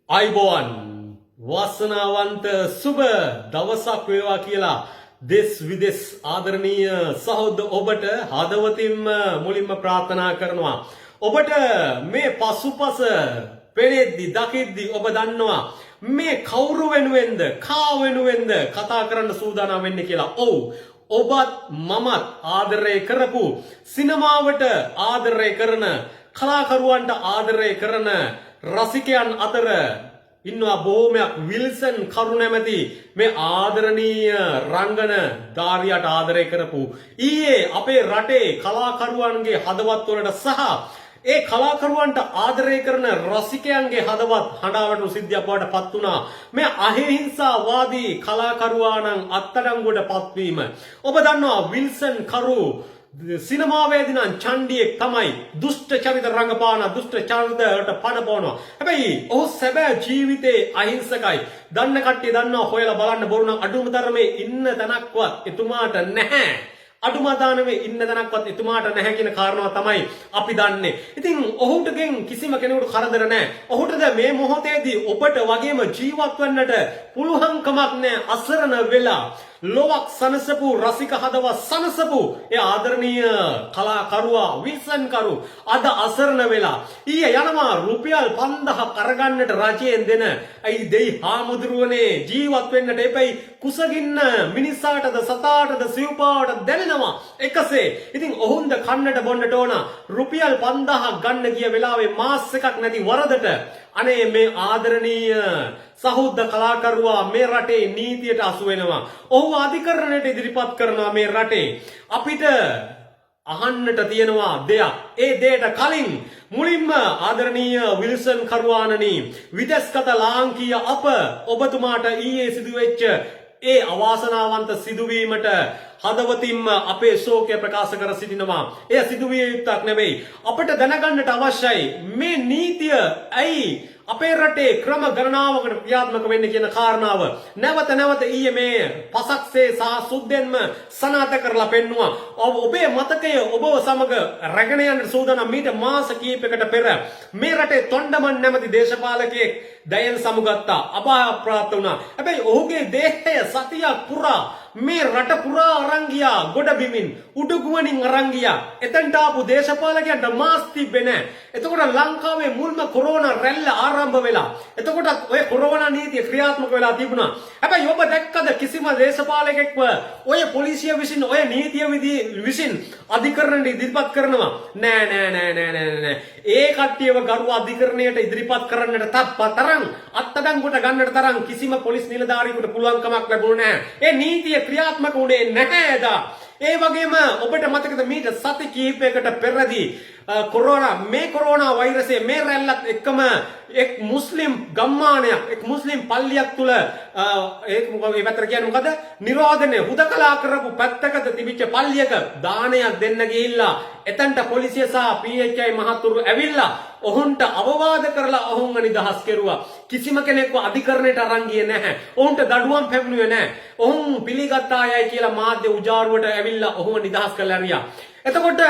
අයිබෝන් වාසනාවන්ත සුබ දවසක් වේවා කියලා දෙස් විදෙස් ආදරණීය සහෝදර ඔබට හදවතින්ම මුලින්ම ප්‍රාර්ථනා කරනවා. ඔබට මේ පසුපස පෙනෙද්දි දකිද්දි ඔබ දන්නවා මේ කවුරු වෙනුවෙන්ද කා වෙනුවෙන්ද කතා කරන්න සූදානම් වෙන්නේ කියලා. ඔව්, ඔබත් මමත් ආදරය කරපු සිනමාවට ආදරය කරන කලාකරුවන්ට ආදරය කරන රසිකයන් අතර ඉන්නවා බොහොමයක් විල්සන් කරුණැමැති මේ ආදරණීය රංගන ධාරියට ආදරය කරපු ඊයේ අපේ රටේ කලාකරුවන්ගේ හදවත් වලට සහ ඒ කලාකරුවන්ට ආදරය කරන රසිකයන්ගේ හදවත් හඬාවටු සිද්ධියක් බවට පත් වුණා මේ අහිංසාවාදී කලාකරුවාණන් අත්අඩංගුවට පත්වීම. ඔබ දන්නවා විල්සන් කරු සිනමාවේදී නම් චණ්ඩියෙක් තමයි දුෂ්ට චරිත රංගපාන දුෂ්ට චරිතවලට පණ පොනවා. හැබැයි ඔහු සැබෑ ජීවිතේ අහිංසකයි. දන්න කට්ටිය දන්නවා හොයලා බලන්න බොරු නම් අඩුම තරමේ ඉන්න තැනක්වත් එතුමාට නැහැ. අඩුම දානමේ ඉන්න තැනක්වත් එතුමාට නැහැ කියන කාරණාව තමයි අපි දන්නේ. ඉතින් ඔහුටගෙන් කිසිම කෙනෙකුට කරදර නැහැ. ඔහුටද මේ මොහොතේදී ඔබට වගේම ජීවත් වෙන්නට පුළුවන්කමක් නැහැ. අසරණ වෙලා ලොවක් සනසපු රසික හදවත් සනසපු ඒ ආදරණීය කලාකරුවා විල්සන් කරු අද අසරණ වෙලා ඊයේ යනවා රුපියල් 5000ක් අරගන්නට රජයෙන් දෙන අයි දෙයි හාමුදුරුවනේ ජීවත් වෙන්නට එපයි කුසගින්න මිනිස්සාටද සතාටද සිව්පාවට දැනෙනවා එකසේ. ඉතින් ඔහුන්ද කන්නට බොන්නට ඕන රුපියල් 5000ක් ගන්න ගිය වෙලාවේ මාස් එකක් නැති වරදට අනේ මේ ආදරණීය සහෝදර කලාකරුවා මේ රටේ නීතියට අසු වෙනවා. ඔහු අධිකරණයට ඉදිරිපත් කරනවා මේ රටේ. අපිට අහන්නට තියෙනවා දෙයක්. ඒ දෙයට කලින් මුලින්ම ආදරණීය විල්සන් කරුවාණනි විදේශගත ලාංකීය අප ඔබතුමාට ඊයේ සිදුවෙච්ච ඒ අවාසනාවන්ත සිදුවීමට හදවතින්ම අපේ ශෝකය ප්‍රකාශ කර සිටිනවා. එය සිදුවිය යුත්තක් නෙවෙයි. අපට දැනගන්නට අවශ්‍යයි මේ නීතිය ඇයි අපේ රටේ ක්‍රම ගණනාවකට ක්‍රියාත්මක වෙන්නේ කියන කාරණාව නැවත නැවත ඊයේ මේ පසක්සේ සහ සුද්ධෙන්ම සනාථ කරලා පෙන්නවා. ඔබේ මතකය ඔබව සමග රැගෙන යන සූදානම් මීට මාස කිහිපයකට පෙර මේ රටේ තොණ්ඩමන් නැමැති දේශපාලකයෙක් දයන් සමුගත්තා. අභාවප්‍රාප්ත වුණා. හැබැයි ඔහුගේ දේහය සතියක් පුරා මේ රට පුරා අරන් ගියා ගොඩබිමින් උඩුගුවනින් අරන් ගියා. එතනට ආපු දේශපාලකයන්ට මාස් තිබ්බේ නැහැ. එතකොට ලංකාවේ මුල්ම කොරෝනා රැල්ල ආරම්භ වෙලා. එතකොට ඔය කොරෝනා නීතිය ක්‍රියාත්මක වෙලා තිබුණා. හැබැයි ඔබ දැක්කද කිසිම දේශපාලකෙක්ව ඔය පොලිසිය විසින් ඔය නීතිය විසින් අධිකරණයට ඉදිරිපත් කරනවා නෑ. ඒ කට්ටියව ගරු අධිකරණයට ඉදිරිපත් කරන්නට තරම් අත්අඩංගුවට ගන්නට තරම් කිසිම පොලිස් නිලධාරියෙකුට පුළුවන්කමක් ලැබුණේ නැහැ. ඒ නීතිය ක්‍රියාත්මක වුණේ නැහැ එදා. ඒ වගේම ඔබට මතකද මීට සති කිහිපයකට පෙරදී කොරෝනා වෛරසයේ මේ රැල්ලත් එක්කම එක් මුස්ලිම් ගම්මානයක් එක් මුස්ලිම් පල්ලියක් තුල ඒක මොකද ඒ පැත්තට කියන්නේ මොකද නිරෝධනය හුදකලා කරපු පැත්තකට තිබිච්ච පල්ලියක දානයක් දෙන්න ගිහිල්ලා එතනට පොලිසිය සහ PHI මහතුරු ඇවිල්ලා ඔහුන්ට අවවාද කරලා ඔහුන්ව නිදහස් කෙරුවා. කිසිම කෙනෙක්ව අධිකරණයට අරන් ගියේ නැහැ. ඔහුන්ට දඩුවම් පැමිණුවේ නැහැ. ඔහුන් පිළිගත්තා යයි කියලා මාධ්‍ය උජාරුවට ඇවිල්ලා ඔහුව නිදහස් කරලා ඇරියා. එතකොට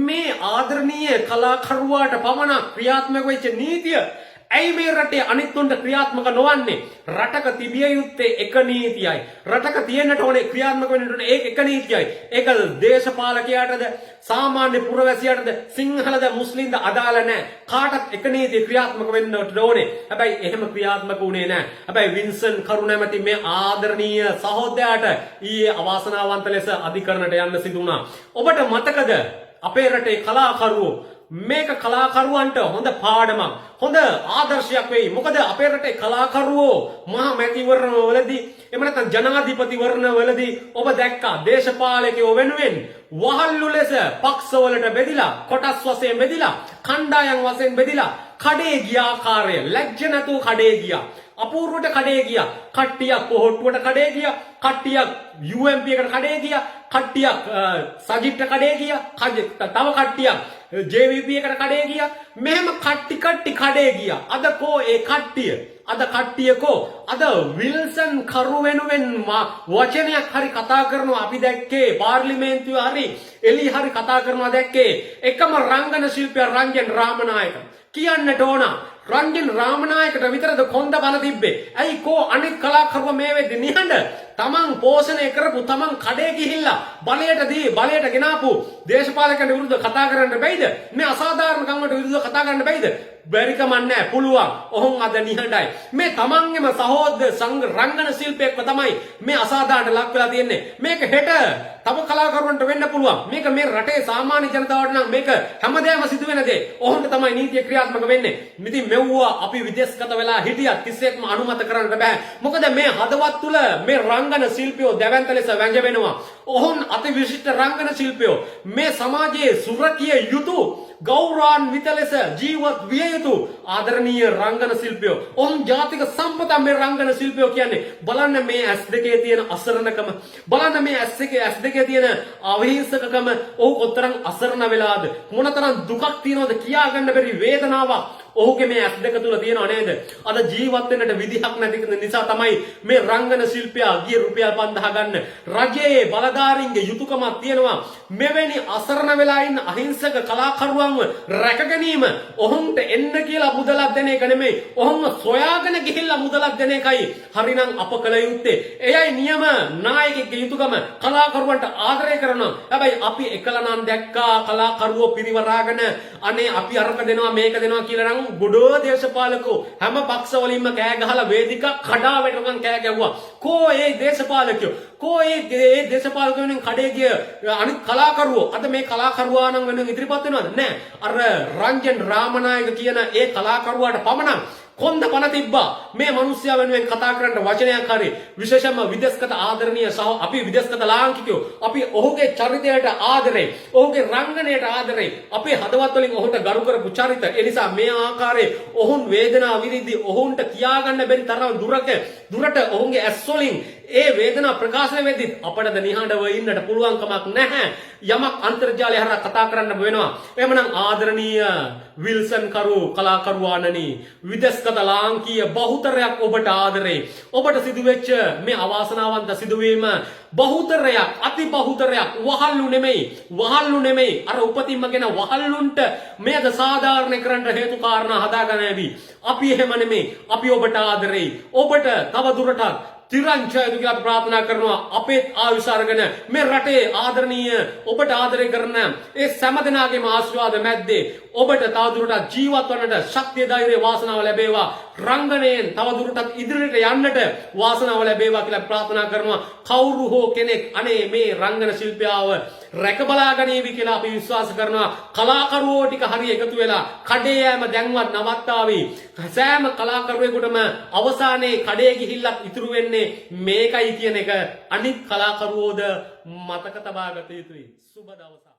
මේ ආදරණීය කලාකරුවාට පමණක් ක්‍රියාත්මක වෙච්ච නීතිය ඇයි මේ රටේ අනිත් උන්ට ක්‍රියාත්මක නොවන්නේ? රටක තිබිය යුත්තේ එක නීතියයි. රටක තියෙන්නට ඕනේ ක්‍රියාත්මක වෙන්න ඕනේ ඒක නීතියයි. ඒක දේශපාලකයාටද සාමාන්‍ය පුරවැසියාටද සිංහලද මුස්ලිම්ද අදාළ නැහැ. කාටත් එක නීතිය ක්‍රියාත්මක වෙන්න ඕනේ. හැබැයි එහෙම ක්‍රියාත්මක වුණේ නැහැ. හැබැයි වින්සන් කරුණැමැති මේ ආදරණීය සහෝදරයාට ඊයේ අවාසනාවන්ත ලෙස අධිකරණයට යන්න සිදු වුණා. ඔබට මතකද අපේ රටේ කලාකරුවෝ මේක කලාකරුවන්ට හොඳ පාඩමක් හොඳ ආදර්ශයක් වෙයි. මොකද අපේ රටේ කලාකරුවෝ මහා මැතිවරණවලදී එහෙම නැත්නම් ජනාධිපතිවරණවලදී ඔබ දැක්කා දේශපාලකයෝ වෙනුවෙන් වහල්ලු ලෙස පක්ෂවලට බෙදිලා කොටස් වශයෙන් බෙදිලා කණ්ඩායම් වශයෙන් බෙදිලා කඩේ ගිය ආකාරය ලැජ්ජ නැතුව කඩේ ගියා. අපූර්වට කඩේ ගියා. කට්ටියක් පොහොට්ටුවට කඩේ ගියා. කට්ටියක් UMP එකට කඩේ ගියා. කට්ටියක් සජිත්ට කඩේ ගියා. තව කට්ටියක් JVP එකට කඩේ ගියා. මෙහෙම කට්ටි කඩේ ගියා. අද කෝ ඒ කට්ටිය? අද කට්ටිය කෝ? අද විල්සන් කරු වෙනුවෙන් වචනයක් හරි කතා කරනවා අපි දැක්කේ පාර්ලිමේන්තුවේ හරි එළි හරි කතා කරනවා දැක්කේ එකම රංගන ශිල්පියා රංජන් රාමනායක. කියන්නට ඕන රංජන් රාමනායකට විතරද කොන්ද බල තිබ්බේ. ඇයි කෝ අනිත් කලාකරුවා මේ වෙද්දි නිහඬ තමන් පෝෂණය කරපු තමන් කඩේ ගිහිල්ලා බලයට ගෙනාපු දේශපාලකයන්ට විරුද්ධව කතා කරන්න බැයිද? මේ අසාධාරණ කම් වලට විරුද්ධව කතා කරන්න බැයිද? බැරි කමක් නැහැ, පුළුවන්. ඔහොන් අද නිහඬයි. මේ තමන්ගේම සහෝදර රංගන ශිල්පියෙක්ව තමයි මේ අසාධාරණට ලක් වෙලා තියෙන්නේ. මේක හෙට තව කලාකරුවන්ට වෙන්න පුළුවන්. මේක මේ රටේ සාමාන්‍ය ජනතාවට නම් මේක හැමදේම සිදු වෙන දේ. ඔහොන්ට තමයි නීතිය ක්‍රියාත්මක වෙන්නේ. ඉතින් මෙව්වා අපි විදේශගත වෙලා හිටියත් කිසිසේත්ම අනුමත කරන්න බෑ. මොකද මේ හදවත් තුල මේ රංගන ශිල්පියෝ දැවැන්ත ලෙස වැංජවෙනවා. ඔහොන් අති විශිෂ්ට රංගන ශිල්පියෝ මේ සමාජයේ සුරකිය යුතු ගෞරවාන්විත ලෙස ජීවත් විය යුතු ආදරණීය රංගන ශිල්පියෝ. ඔහොන් ජාතික සම්පත මේ රංගන ශිල්පියෝ කියන්නේ. බලන්න මේ S2 තියෙන අසරණකම. බලන්න මේ S2 තියෙන අවිහිංසකකම. ඔහු කොතරම් අසරණ වෙලාද? මොනතරම් දුකක් තියනවද කියා ගන්න බැරි වේදනාවක් ඔහුගේ මේ S2 තුල තියෙනව නේද? අද ජීවත් වෙන්නට විදිහක් නැති නිසා තමයි මේ රංගන ශිල්පියා ගිය රුපියල් 5000 ගන්න. රජයේ බලධාරීන්ගේ යුතුයකමක් තියෙනවා. මෙවැනි අසරණ වෙලා ඉන්න අහිංසක කලාකරුවන්ව රැක ගැනීම ඔහුන්ට එන්න කියලා මුදලක් දෙන එක නෙමෙයි. ඔහුම සොයාගෙන ගිහිල්ලා මුදලක් දෙන එකයි හරිනම් අප කළ යුත්තේ. එයයි නියම නායකයෙක්ගේ යුතුයකම. කලාකරුවන්ට ආදරය කරනවා. හැබැයි අපි එකලනම් දැක්කා කලාකරුවෝ පිරිවරාගෙන අනේ අපි අරක දෙනවා මේක දෙනවා කියලා නම් ගොඩෝ දේශපාලකෝ හැම පක්ෂ වලින්ම කෑ ගහලා වේදිකා කඩා වැටුණන් කෑ ගැව්වා. කෝ ඒ දේශපාලකයෝ කෝ ඒ දේශපාලකයන්ගෙන් කඩේ ගිය අනිත් කලාකරුවෝ අද මේ කලාකරුවා නම් වෙන ඉදිරිපත් වෙනවද? නෑ. අර රංජන් රාමනායක කියන ඒ කලාකරුවාට පමණක් කොන්ද පන තිබ්බා. මේ මිනිස්සයා වෙනුවෙන් කතා කරන්න වචනයක් හරි විශේෂයෙන්ම විදේශගත ආදරණීය සහ අපි විදේශගත ලාංකිකයෝ අපි ඔහුගේ චරිතයට ආදරේ, ඔහුගේ රංගනයට ආදරේ, අපේ හදවත් වලින් ඔහුට ගරු කරපු චරිත. ඒ නිසා මේ ආකාරයේ ඔහුන් වේදනාව විඳින්දී ඔහුන්ට කියාගන්න බැරි තරම් දුරට ඔහුගේ ඇස් වලින් ඒ වේදනා ප්‍රකාශනය වෙද්දී අපිට නිහඬව ඉන්නට පුළුවන් කමක් නැහැ. යමක් අන්තර්ජාලය හරහා කතා කරන්න වෙනවා. එහෙමනම් ආදරණීය විල්සන් කලාකරුවාණනි, විදේශගත ලාංකීය බහුතරයක් ඔබට ආදරේ. ඔබට සිදුවෙච්ච මේ අවාසනාවන්ත සිදුවීම බහුතරයක්, අති බහුතරයක් වහල්ලු නෙමෙයි. අර උපතින්ම ගෙන වහල්ලුන්ට මේක සාධාරණ කරන්න හේතු කාරණා හදාගෙන ඇවි. අපි එහෙම නෙමෙයි. අපි ඔබට ආදරේ. ඔබට තව දුරටත් තිරංචයතු කියලා ප්‍රාර්ථනා කරනවා. අපේ ආයුෂ අරගෙන මේ රටේ ආදරණීය ඔබට ආදරය කරන ඒ සෑම දෙනාගේම ආශිර්වාද මැද්දේ ඔබට තවදුරටත් ජීවත් වන්නට ශක්තිය ධෛර්යය වාසනාව ලැබේවා. රංගනයෙන් තවදුරටත් ඉදිරියට යන්නට වාසනාව ලැබේවා කියලා ප්‍රාර්ථනා කරනවා. කවුරු හෝ කෙනෙක් අනේ මේ රංගන ශිල්පියාව රැක බලා ගනීවි කියලා අපි විශ්වාස කරනවා. කලාකරුවෝ ටික හරිය එකතු වෙලා කඩේ යෑම දැන්වත් නවත්තාවි. සෑම කලාකරුවෙකුටම අවසානයේ කඩේ ගිහිල්ලත් ඉතුරු වෙන්නේ මේකයි කියන එක අනිත් කලාකරුවෝද මතක තබා ගත යුතුයි. සුබ දවසක්.